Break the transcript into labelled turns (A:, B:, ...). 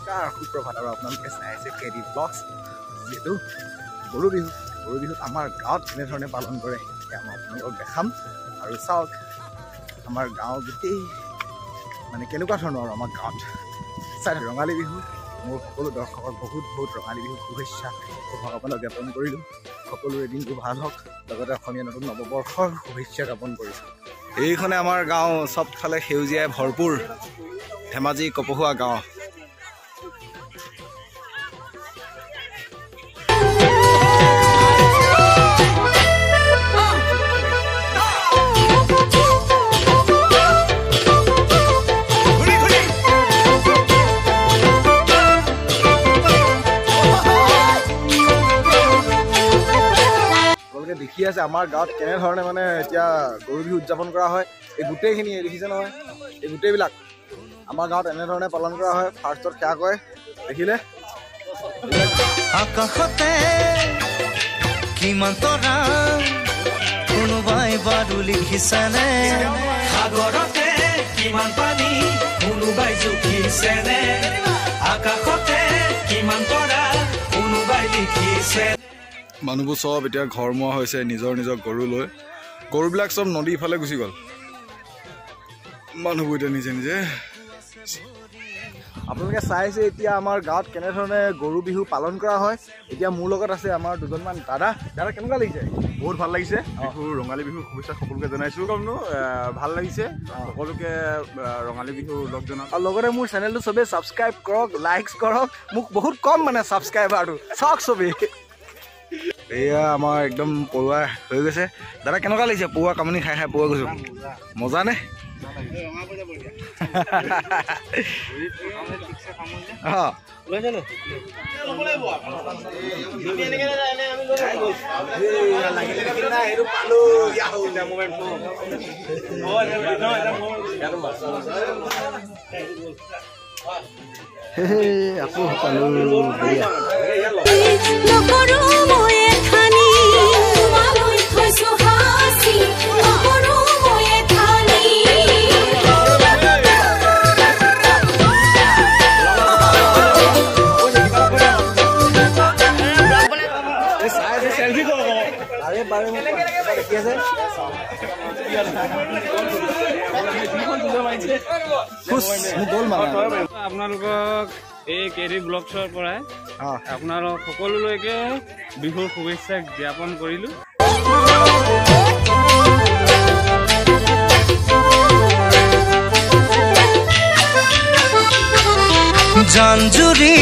A: নমস্কাৰ সুপ্ৰভাত আৰু আপোনালোকে চাই আছে কেডি ব্লগছ। যিহেতু গৰু বিহুত আমাৰ গাঁৱত কেনেধৰণে পালন কৰে এতিয়া মই আপোনালোকক দেখাম আৰু চাওক আমাৰ গাঁও গোটেই মানে কেনেকুৱা ধৰণৰ আৰু আমাৰ গাঁৱত চাই ৰঙালী বিহু মোৰ সকলো দৰ্শকক বহুত ৰঙালী বিহু শুভেচ্ছা ভগৱানক জ্ঞাপন কৰিলোঁ। সকলোৰে দিনটো ভাল হওক, লগতে অসমীয়া নতুন নৱবৰ্ষৰ শুভেচ্ছা জ্ঞাপন কৰিছোঁ। এইখনে আমাৰ গাঁও, চবফালে সেউজীয়াই ভৰপূৰ ধেমাজি কপহুৱা গাঁও। দেখি আছে আমাৰ গাঁৱত কেনেধৰণে মানে এতিয়া গৰু বিহু উদযাপন কৰা হয়। এই গোটেইখিনি দেখিছে নহয়, এই গোটেইবিলাক আমাৰ গাঁৱত এনেধৰণে পালন কৰা হয়। ফাৰ্ষ্টত সেয়া কয় দেখিলে
B: আকাশতে কিমান তৰা কোনোবাই বাৰু লিখিছেনে, সাগৰতে কিমান পানী কোনোবাই জুখিছেনে, আকাশতে কিমান তৰা কোনোবাই লিখিছে।
A: মানুহবোৰ চব এতিয়া ঘৰমুৱা হৈছে নিজৰ গৰু লৈ। গৰুবিলাক চব নদী ইফালে গুচি গ'ল। মানুহবোৰ এতিয়া নিজে আপোনালোকে চাইছে এতিয়া আমাৰ গাঁৱত কেনেধৰণে গৰু বিহু পালন কৰা হয়। এতিয়া মোৰ লগত আছে আমাৰ দুজনমান দাদা। কেনেকুৱা লাগিছে?
C: বহুত ভাল লাগিছে। বিহু ৰঙালী বিহুৰ শুভেচ্ছা সকলোকে জনাইছোঁ। ভাল লাগিছে সকলোকে ৰঙালী বিহু লগ জনাওক।
A: আৰু লগতে মোৰ চেনেলটো চবেই ছাবস্ক্ৰাইব কৰক, লাইক কৰক। মোক বহুত কম মানে ছাবস্ক্ৰাইবাৰটো চাওক চবেই। এয়া আমাৰ একদম পৰুৱা হৈ গৈছে। দাদা কেনেকুৱা লাগিছে? পৰুৱা কামনি খাই পৰুৱা গৈছোঁ। মজা নে? আকৌ পালো
D: আপোনালোকক এই কেডি ব্লগছৰ পৰাই আপোনালোক সকলোলৈকে বিহুৰ শুভেচ্ছা জ্ঞাপন কৰিলোঁ।
B: জান জুৰি